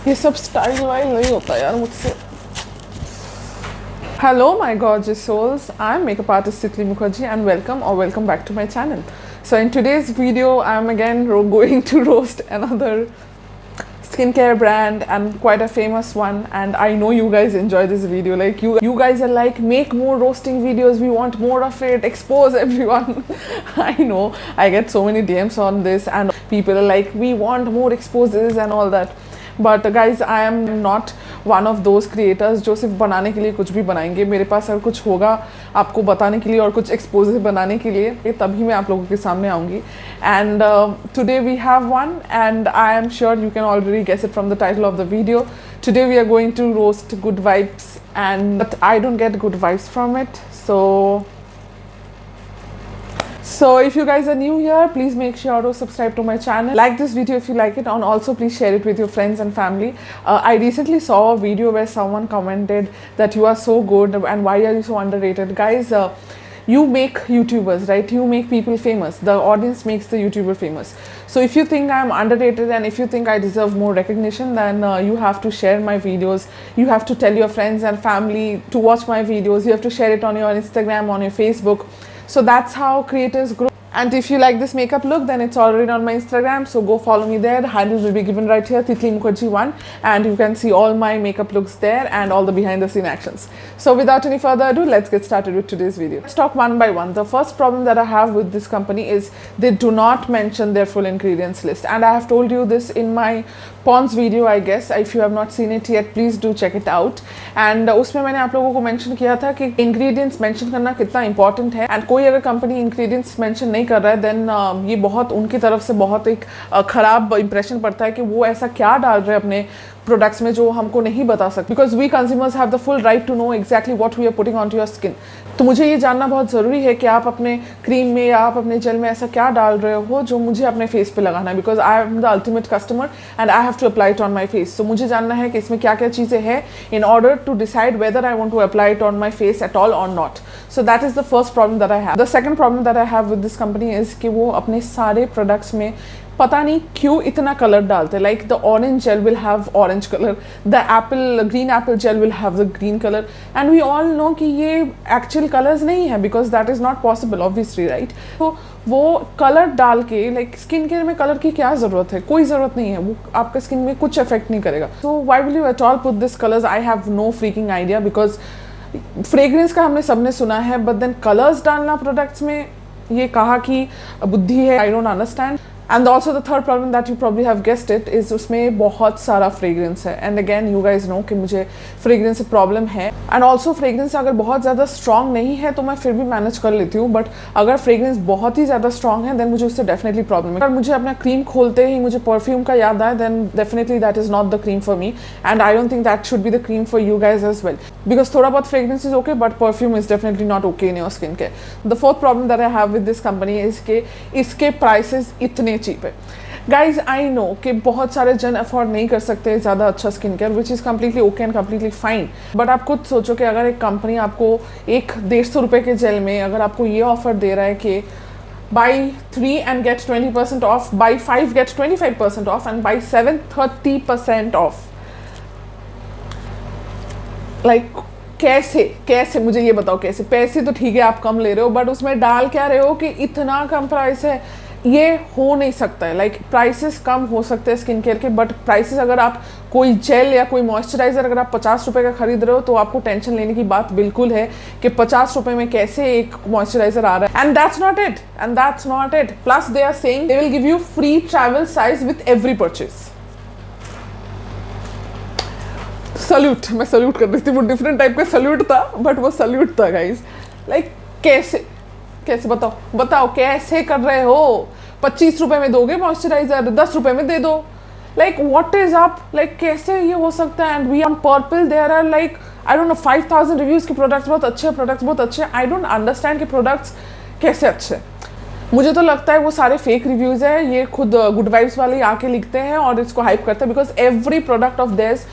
ये सब style while नहीं होता यार मुझसे। Hello my gorgeous souls, I'm makeup artist Titli Mukherjee and welcome back to my channel. So in today's video I'm again going to roast another skincare brand and quite a famous one, and I know you guys enjoy this video. Like you guys are like, make more roasting videos, we want more of it, expose everyone. I know I get so many DMs on this and people are like, we want more exposes and all that. But guys, I am not one of those creators जो सिर्फ बनाने के लिए कुछ भी बनाएंगे। मेरे पास अगर कुछ होगा आपको बताने के लिए और कुछ एक्सपोजेस बनाने के लिए, तभी मैं आप लोगों के सामने आऊँगी। And today we have one and I am sure you can already guess it from the title of the video. Today we are going to roast good vibes, and but I don't get good vibes from it. So if you guys are new here, please make sure to subscribe to my channel. Like this video if you like it, and also please share it with your friends and family. I recently saw a video where someone commented that you are so good and why are you so underrated. Guys, you make YouTubers, right? You make people famous. The audience makes the YouTuber famous. So if you think I'm underrated and if you think I deserve more recognition, then you have to share my videos. You have to tell your friends and family to watch my videos. You have to share it on your Instagram, on your Facebook. So that's how creators grow. And if you like this makeup look, then it's already on my Instagram, so go follow me there. The handle will be given right here, Titli Mukherjee 1, and you can see all my makeup looks there and all the behind the scene actions. So without any further ado, let's get started with today's video. Let's talk one by one. The first problem that I have with this company is they do not mention their full ingredients list, and I have told you this in my Pond's video, I guess. If you have not seen it yet, please do check it out. And उसमें मैंने आप लोगों को mention किया था कि ingredients mention करना कितना important है, and कोई अगर company ingredients mention नहीं कर रहा है, then ये बहुत उनकी तरफ से बहुत एक खराब impression पड़ता है कि वो ऐसा क्या डाल रहे हैं अपने प्रोडक्ट्स में जो हमको नहीं बता सकते, because we consumers have the full right to know exactly what we are putting on to your skin. तो मुझे ये जानना बहुत ज़रूरी है कि आप अपने क्रीम में या आप अपने जेल में ऐसा क्या डाल रहे हो जो मुझे अपने फेस पे लगाना है, because I am the ultimate customer and I have to apply it on my face. तो मुझे जानना है कि इसमें क्या क्या चीज़ें हैं in order to decide whether I want to apply it on my face at all और not. So that is the first problem that I have. The second problem that I have with this company is कि वो अपने सारे products में पता नहीं क्यों इतना कलर डालते हैं। Like the orange gel will have orange colour, the green apple gel will have the green colour, and we all know कि ये एक्चुअल कलर्स नहीं है, because that is not possible obviously, right. तो वो colour डाल के, like skin care में colour की क्या ज़रूरत है? कोई ज़रूरत नहीं है, वो आपका स्किन में कुछ इफेक्ट नहीं करेगा। So why will you at all put this colours? I have no freaking idea, because fragrance का हमने सबने सुना है, बट देन कलर्स डालना प्रोडक्ट्स में, ये कहा कि बुद्धि है, I don't understand. And also the third problem that you probably have guessed it is उसमें बहुत सारा फ्रेग्रेंस है, and again you guys know कि मुझे फ्रेग्रेंस से प्रॉब्लम है। एंड ऑल्सो फ्रेग्रेंस अगर बहुत ज़्यादा स्ट्रॉन्ग नहीं है तो मैं फिर भी मैनेज कर लेती हूँ, बट अगर फ्रेग्रेंस बहुत ही ज़्यादा स्ट्रॉन्ग है देन मुझे उससे डेफिनेटली प्रॉब्लम है। अगर मुझे अपना क्रीम खोलते ही मुझे परफ्यूम का याद आए, then definitely that is not the cream for me, and I don't think that should be the cream for you guys as well, because थोड़ा बहुत fragrance is okay but perfume is definitely not okay in your skin care. The fourth problem that I have with this company is के इसके prices इतने cheap है। Guys I know कि बहुत सारे जन अफोर्ड नहीं कर सकते ज़्यादा अच्छा skin care, which is completely okay and completely fine, but आप खुद सोचो कि अगर एक कंपनी आपको एक 150 रुपये के जेल में अगर आपको ये ऑफर दे रहा है कि by 3 and get 20% of, by 5 get 25% of, and by 7 30% of, like कैसे मुझे ये बताओ कैसे? पैसे तो ठीक है आप कम ले रहे हो, बट उसमें डाल क्या रहे हो कि इतना कम प्राइस है? ये हो नहीं सकता है। लाइक प्राइसेस कम हो सकते हैं स्किन केयर के, बट प्राइसेस अगर आप कोई जेल या कोई मॉइस्चराइजर अगर आप 50 रुपये का खरीद रहे हो तो आपको टेंशन लेने की बात बिल्कुल है कि 50 रुपये में कैसे एक मॉइस्चराइजर आ रहा है। And that's not it, plus they are saying they will give you free travel size with every purchase. Salute, मैं सल्यूट कर रही थी, वो डिफरेंट टाइप का सल्यूट था, बट वो सल्यूट था गाइज। लाइक कैसे बताओ कैसे कर रहे हो? 25 रुपये में दोगे मॉइस्चराइजर, 10 रुपये में दे दो। Like what is up? Like कैसे ये हो सकता है? And we on Purplle there are like I don't know 5000 reviews के प्रोडक्ट्स बहुत अच्छे। आई डोंट अंडरस्टैंड कि प्रोडक्ट्स कैसे अच्छे। मुझे तो लगता है वो सारे फेक रिव्यूज है, ये खुद गुड वाइब्स वाले आके लिखते हैं और इसको हाइप करते हैं, because every product of theirs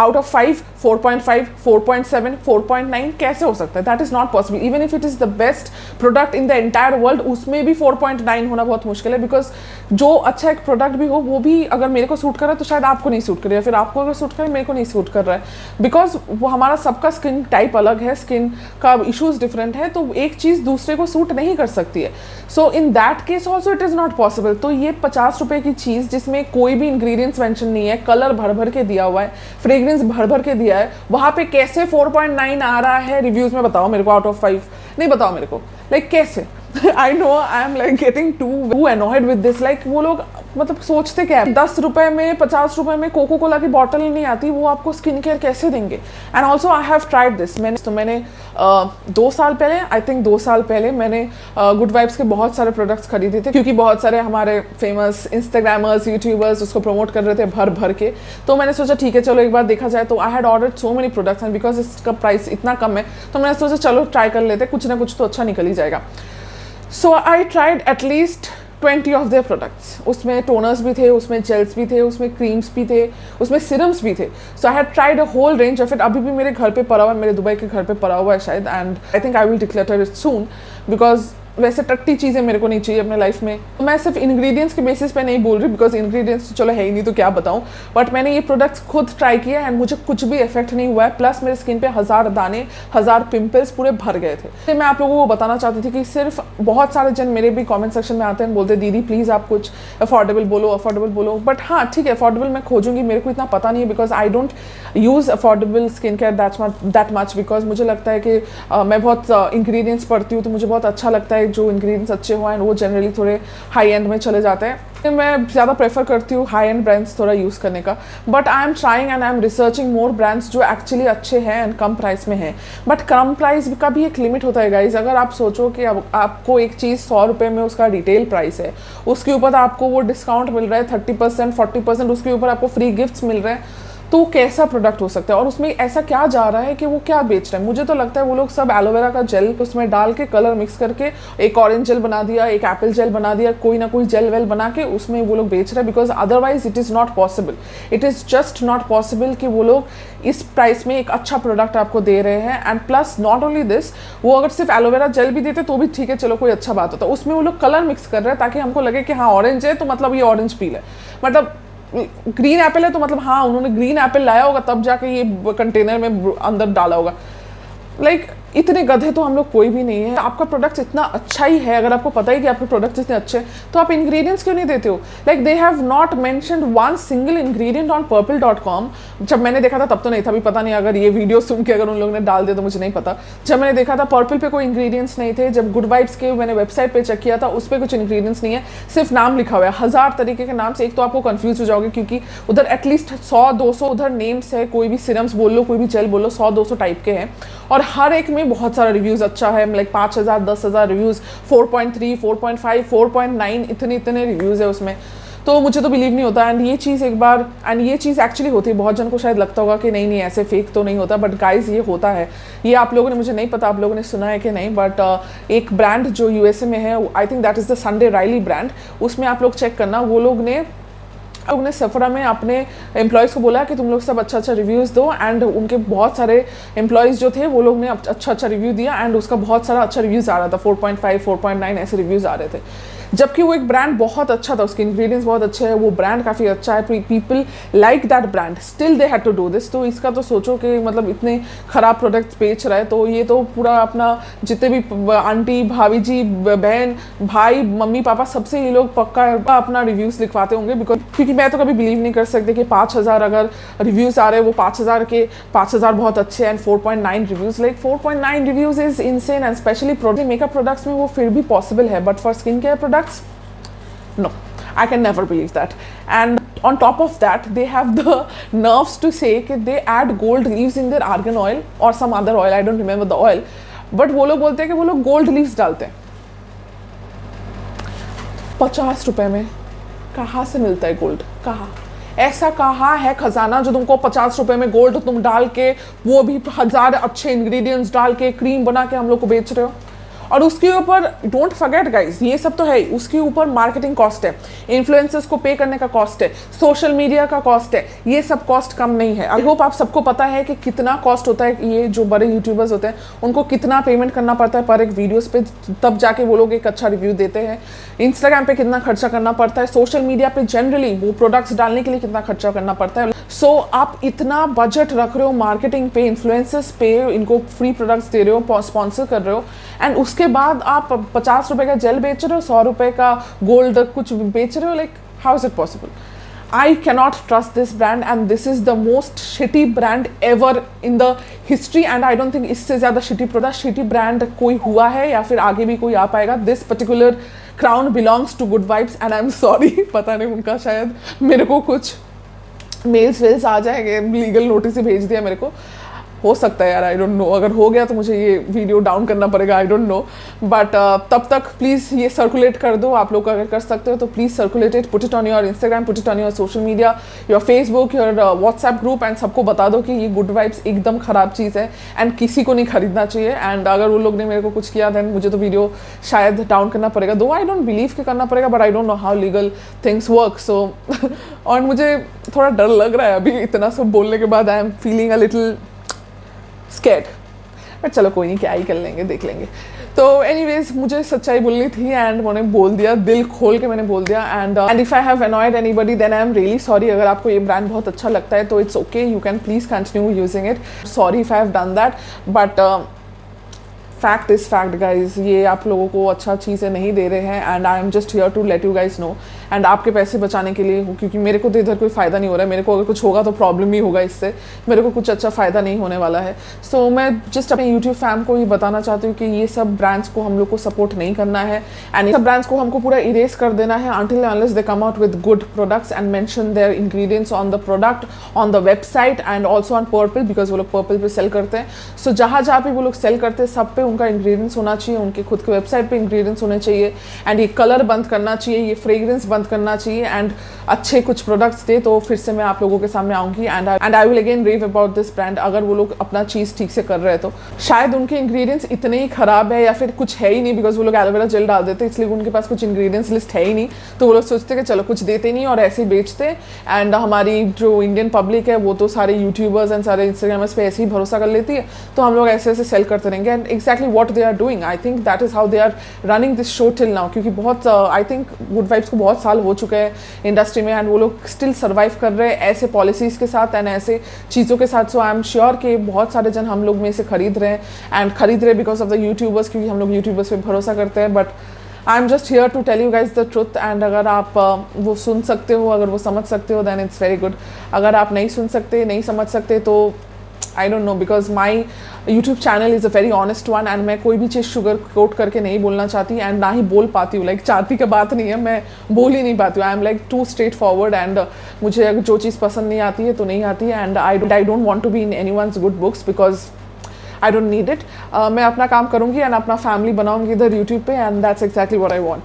out of 5, 4.5, 4.7, 4.9 कैसे हो सकता है? That is not possible. Even if it is the best product in the entire world, उसमें भी 4.9 होना बहुत मुश्किल है, बिकॉज जो अच्छा एक प्रोडक्ट भी हो वो भी अगर मेरे को सूट कर रहा है तो शायद आपको नहीं सूट कर रहा है, फिर आपको अगर सूट करे मेरे को नहीं सूट कर रहा है, बिकॉज वो हमारा सबका स्किन टाइप अलग है, स्किन का इशूज़ डिफरेंट है, तो एक चीज़ दूसरे को सूट नहीं कर सकती है। So in that case also it is not possible. तो ये 50 रुपये की चीज़ जिसमें कोई भी इंग्रेडिएंट्स मेंशन नहीं है, कलर भर भर के दिया हुआ है, फ्रेग्रेंस भर भर के दिया है, वहाँ पे कैसे 4.9 आ रहा है रिव्यूज़ में? बताओ मेरे को, आउट ऑफ 5 नहीं, बताओ मेरे को, लाइक कैसे? I know I am like getting too annoyed with this, like वो लोग मतलब सोचते क्या है, 10 रुपए में 50 रुपए में कोको कोला की बॉटल नहीं आती, वो आपको स्किन केयर कैसे देंगे? And also I have tried this, मैंने 2 साल पहले, आई थिंक 2 साल पहले मैंने गुड वाइब्स के बहुत सारे प्रोडक्ट्स खरीदे थे, क्योंकि बहुत सारे हमारे फेमस इंस्टाग्रामर्स, यूट्यूबर्स उसको प्रमोट कर रहे थे भर भर के, तो मैंने सोचा ठीक है चलो एक बार देखा जाए। तो I had ordered so many products and because इसका प्राइस इतना कम है तो मैंने सोचा चलो ट्राई कर लेते, कुछ ना कुछ तो अच्छा निकल ही जाएगा। So I tried at least 20 of their products. उसमें टोनर्स भी थे, उसमें जेल्स भी थे, उसमें क्रीम्स भी थे, उसमें सिरम्स भी थे। So I had tried a whole range of it. अभी भी मेरे घर पे पड़ा हुआ है, मेरे दुबई के घर पे पड़ा हुआ है शायद, and I think I will declare it soon, because वैसे टट्टी चीज़ें मेरे को नहीं चाहिए अपने लाइफ में। मैं सिर्फ इंग्रेडिएंट्स के बेसिस पे नहीं बोल रही, बिकॉज इंग्रेडिएंट्स तो चलो है ही नहीं तो क्या बताऊँ, बट मैंने ये प्रोडक्ट्स खुद ट्राई किया एंड मुझे कुछ भी इफेक्ट नहीं हुआ है, प्लस मेरे स्किन पे 1000 दाने, 1000 पिंपल्स पूरे भर गए थे। तो मैं आप लोगों को बताना चाहती थी कि सिर्फ बहुत सारे जन मेरे भी कॉमेंट सेक्शन में आते हैं, बोलते दीदी प्लीज़ आप कुछ अफोर्डेबल बोलो, बट हाँ ठीक है अफोर्डेबल मैं खोजूंगी, मेरे को इतना पता नहीं है because I don't use affordable skin care that much, because मुझे लगता है कि मैं बहुत इंग्रेडिएंट्स पढ़ती हूँ तो मुझे बहुत अच्छा लगता है जो इंग्रेडिएंट्स अच्छे हो एंड वो जनरली थोड़े हाई एंड में चले जाते हैं। मैं ज़्यादा प्रेफर करती हूँ हाई एंड ब्रांड्स थोड़ा यूज़ करने का, but I am trying and I M researching more brands जो एक्चुअली अच्छे हैं एंड कम प्राइस में हैं। बट कम प्राइस का भी एक लिमिट होता है गाइज। अगर आप सोचो कि अब आपको एक चीज़ 100 रुपये में उसका रिटेल प्राइस है, उसके ऊपर आपको वो डिस्काउंट मिल रहा है 30%, 40%, उसके ऊपर आपको फ्री गिफ्ट्स मिल रहे हैं, तो कैसा प्रोडक्ट हो सकता है? और उसमें ऐसा क्या जा रहा है कि वो क्या बेच रहे हैं? मुझे तो लगता है वो लोग सब एलोवेरा का जेल उसमें डाल के कलर मिक्स करके एक ऑरेंज जेल बना दिया, एक एप्पल जेल बना दिया, कोई ना कोई जेल वेल बना के उसमें वो लोग बेच रहे हैं, because otherwise it is not possible, it is just not possible कि वो लोग इस प्राइस में एक अच्छा प्रोडक्ट आपको दे रहे हैं। And plus not only this, वो अगर सिर्फ एलोवेरा जेल भी देते तो भी ठीक है, चलो कोई अच्छा बात होता, उसमें वो लोग कलर मिक्स कर रहे हैं ताकि हमको लगे कि हाँ ऑरेंज है तो मतलब ये ऑरेंज पील है, मतलब ग्रीन एप्पल है तो मतलब हाँ उन्होंने ग्रीन एप्पल लाया होगा तब जाके ये कंटेनर में अंदर डाला होगा। लाइक इतने गधे तो हम लोग कोई भी नहीं है। आपका प्रोडक्ट इतना अच्छा ही है, अगर आपको पता ही कि आपके प्रोडक्ट इतने अच्छे हैं तो आप इंग्रेडिएंट्स क्यों नहीं देते हो? Like they have not mentioned one single ingredient on purple.com। जब मैंने देखा था तब तो नहीं था, अभी पता नहीं अगर ये वीडियो सुन के अगर उन लोगों ने डाल दिया तो मुझे नहीं पता। जब मैंने देखा था पर्पल पे कोई इंग्रेडिएंट्स नहीं थे, जब गुड वाइब्स के मैंने वेबसाइट पे चेक किया था उस पर कुछ इंग्रेडिएंट्स नहीं है, सिर्फ नाम लिखा हुआ है 1000 तरीके के नाम से। एक तो आपको कंफ्यूज हो जाओगे क्योंकि उधर एटलीस्ट 100-200 उधर नेम्स है, कोई भी सिरम्स बोल लो, कोई भी जेल बोल लो, 100-200 टाइप के हैं और हर एक में बहुत सारा रिव्यूज़ अच्छा है, लाइक 5000 10,000 रिव्यूज़, 4.3 4.5 4.9 इतने रिव्यूज़ है उसमें। तो मुझे तो बिलीव नहीं होता। एंड ये चीज़ एक बार, एंड ये चीज़ एक्चुअली होती है, बहुत जन को शायद लगता होगा कि नहीं नहीं ऐसे फेक तो नहीं होता, बट गाइज ये होता है। ये आप लोगों ने, मुझे नहीं पता आप लोगों ने सुना है कि नहीं, बट एक ब्रांड जो यूएसए में है, I think that is the Sunday Riley brand, उसमें आप लोग चेक करना, वो लोग ने सेफरा में अपने एम्प्लॉयज़ को बोला कि तुम लोग सब अच्छा रिव्यूज़ दो, एंड उनके बहुत सारे एम्प्लॉयज़ जो थे वो लोग ने अच्छा रिव्यू दिया एंड उसका बहुत सारा अच्छा रिव्यूज़ आ रहा था, 4.5 4.9 ऐसे रिव्यूज़ आ रहे थे। जबकि वो एक ब्रांड बहुत अच्छा था, उसके इंग्रेडिएंट्स बहुत अच्छे हैं, वो ब्रांड काफ़ी अच्छा है, people like that brand, still they had to do this. तो इसका तो सोचो कि मतलब इतने ख़राब प्रोडक्ट्स बेच रहा है, तो ये तो पूरा अपना जितने भी आंटी भाभी जी बहन भाई मम्मी पापा सबसे ये लोग पक्का अपना रिव्यूज़ लिखवाते होंगे, बिकॉज क्योंकि मैं तो कभी बिलीव नहीं कर सकते कि 5000 अगर रिव्यूज़ आ रहे हैं, वो 5000 बहुत अच्छे and 4.9 reviews, like 4.9 reviews is insane. And specially makeup products में वो फिर भी पॉसिबल है, but for skin care products no, I can never believe that. And on top of that, they have the nerves to say that they add gold leaves in their argan oil or some other oil, I don't remember the oil, but वो लोग बोलते हैं कि वो लोग gold leaves डालते हैं। 50 रुपए में कहाँ से मिलता है गोल्ड? कहाँ ऐसा कहाँ है खजाना जो तुमको 50 रुपए में गोल्ड तुम डाल के, वो भी 1000 अच्छे इंग्रेडिएंट्स डाल के क्रीम बना के हम लोग को बेच रहे हो? और उसके ऊपर डोंट फॉरगेट गाइस, ये सब तो है, उसके ऊपर मार्केटिंग कॉस्ट है, इन्फ्लुएंसर्स को पे करने का कॉस्ट है, सोशल मीडिया का कॉस्ट है, ये सब कॉस्ट कम नहीं है। आई होप आप सबको पता है कि कितना कॉस्ट होता है, ये जो बड़े यूट्यूबर्स होते हैं उनको कितना पेमेंट करना पड़ता है पर एक वीडियोस पे, तब जाके वो लोग एक अच्छा रिव्यू देते हैं। इंस्टाग्राम पे कितना खर्चा करना पड़ता है, सोशल मीडिया पे जनरली वो प्रोडक्ट्स डालने के लिए कितना खर्चा करना पड़ता है। सो आप इतना बजट रख रहे हो मार्केटिंग पे, इन्फ्लुएंसर्स पे, इनको फ्री प्रोडक्ट्स दे रहे हो, स्पॉन्सर कर रहे हो, एंड उसके बाद आप 50 रुपए का जेल बेच रहे हो, 100 रुपए का गोल्ड कुछ बेच रहे हो। Like how is it possible? I cannot trust this brand and this is the most shitty brand ever in the history and I don't think इससे ज़्यादा shitty brand कोई हुआ है या फिर आगे भी कोई आ पाएगा। This particular crown belongs to Good Vibes and I'm sorry, पता नहीं उनका शायद मेरे को कुछ मेल्स वेल्स आ जाएंगे, लीगल नोटिस ही भेज दिया मेरे को, हो सकता है यार, आई डोंट नो। अगर हो गया तो मुझे ये वीडियो डाउन करना पड़ेगा, आई डोंट नो। बट तब तक प्लीज़ ये सर्कुलेट कर दो, आप लोग अगर कर सकते हो तो please circulate it, put it on your Instagram, put it on your social media, your Facebook, your WhatsApp group, and सबको बता दो कि ये गुड वाइब्स एकदम ख़राब चीज़ है एंड किसी को नहीं खरीदना चाहिए। एंड अगर वो लोग ने मेरे को कुछ किया दैन मुझे तो वीडियो शायद डाउन करना पड़ेगा, दो आई डोंट बिलीव कि करना पड़ेगा, but I don't know how legal things work. So और मुझे थोड़ा डर लग रहा है अभी इतना सब बोलने के बाद, I am feeling a little scared, but चलो कोई नहीं, क्या ही कर लेंगे, देख लेंगे। तो एनीवेज मुझे सच्चाई बोलनी थी एंड मैंने बोल दिया, दिल खोल के मैंने बोल दिया। And if I have annoyed anybody then I am really sorry. अगर आपको ये ब्रांड बहुत अच्छा लगता है तो it's okay, you can please continue using it. Sorry if I have done that, but fact is fact guys, ये आप लोगों को अच्छा चीज़ें नहीं दे रहे हैं and I am just here to let you guys know, and आपके पैसे बचाने के लिए, क्योंकि मेरे को तो इधर कोई फ़ायदा नहीं हो रहा है, मेरे को अगर कुछ होगा तो प्रॉब्लम ही होगा, इससे मेरे को कुछ अच्छा फ़ायदा नहीं होने वाला है। सो मैं जस्ट अपने यूट्यूब फैम को ये बताना चाहती हूँ कि ये सब ब्रांड्स को हम लोग को सपोर्ट नहीं करना है एंड ये सब ब्रांड्स को हमको पूरा इरेज कर देना है until unless they come out with good products and mention their ingredients on the product, on the website and also on Purple, because वो लोग Purple पे सेल करते हैं। सो जहाँ जहाँ पे वो लोग सेल करते हैं सब पे उनका इंग्रेडिएंट्स होना चाहिए, उनके खुद के वेबसाइट पे इंग्रेडिएंट्स होने चाहिए एंड ये कलर बंद करना चाहिए, ये फ्रेग्रेंस बंद करना चाहिए एंड अच्छे कुछ प्रोडक्ट्स दे तो फिर से मैं आप लोगों के सामने आऊँगी and I will again rave about this brand. अगर वो लोग अपना चीज़ ठीक से कर रहे हैं तो शायद उनके इंग्रेडिएंट्स इतने ही ख़राब है या फिर कुछ है ही नहीं, बिकॉज वो लोग एलोवेरा जेल डाल देते हैं इसलिए उनके पास कुछ इंग्रेडिएंट्स लिस्ट है ही नहीं, तो वो लोग सोचते कि चलो कुछ देते नहीं और ऐसे ही बेचते। एंड हमारी जो इंडियन पब्लिक है वो तो सारे यूट्यूबर्स एंड सारे इंस्टाग्रामर्स पे ऐसे ही भरोसा कर लेती है, तो हम लोग ऐसे ऐसे सेल करते रहेंगे and exactly what they are doing. I think that is how they are running this show till now, क्योंकि बहुत आई थिंक गुड वाइब्स को बहुत साल हो चुके हैं इंडस्ट्री में एंड वो लोग स्टिल सर्वाइव कर रहे हैं ऐसे पॉलिसीज़ के साथ एंड ऐसे चीज़ों के साथ। सो आई एम श्योर कि बहुत सारे जन हम लोग में से खरीद रहे हैं एंड खरीद रहे बिकॉज ऑफ द यूट्यूबर्स, क्योंकि हम लोग यूट्यूबर्स पे भरोसा करते हैं। But I am just here to tell you guys the truth and अगर आप वो सुन सकते हो, अगर वो समझ सकते हो देन इट्स वेरी गुड। अगर आप नहीं सुन सकते, नहीं समझ सकते तो आई don't no, because my YouTube channel is a very honest one and मैं कोई भी चीज़ शुगर कोट करके नहीं बोलना चाहती एंड ना ही बोल पाती हूँ। लाइक चाहती का बात नहीं है, मैं बोल ही नहीं पाती हूँ। I am like to straightforward and मुझे अगर जो चीज़ पसंद नहीं आती है तो नहीं आती है and I don't want to be in anyone's good books because I don't need it. मैं अपना काम करूँगी एंड अपना फैमिली बनाऊँगी इधर यूट्यूब पे and that's exactly what I want.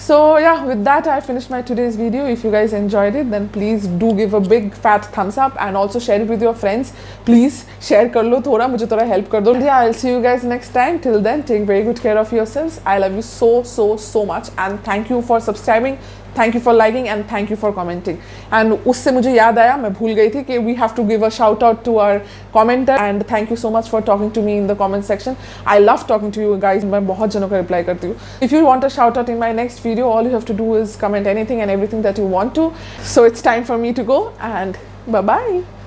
So yeah, with that I finished my today's video. If you guys enjoyed it then please do give a big fat thumbs up and also share it with your friends. Please share कर लो थोड़ा, मुझे थोड़ा help कर दो। Yeah, I'll see you guys next time. Till then, take very good care of yourselves. I love you so much and thank you for subscribing. Thank you for liking and thank you for commenting. And उससे मुझे याद आया, मैं भूल गई थी कि we have to give a shout out to our commenter and thank you so much for talking to me in the comment section. I love talking to you guys. मैं बहुत जनों का reply करती हूँ. If you want a shout out in my next video, all you have to do is comment anything and everything that you want to. So it's time for me to go and bye bye.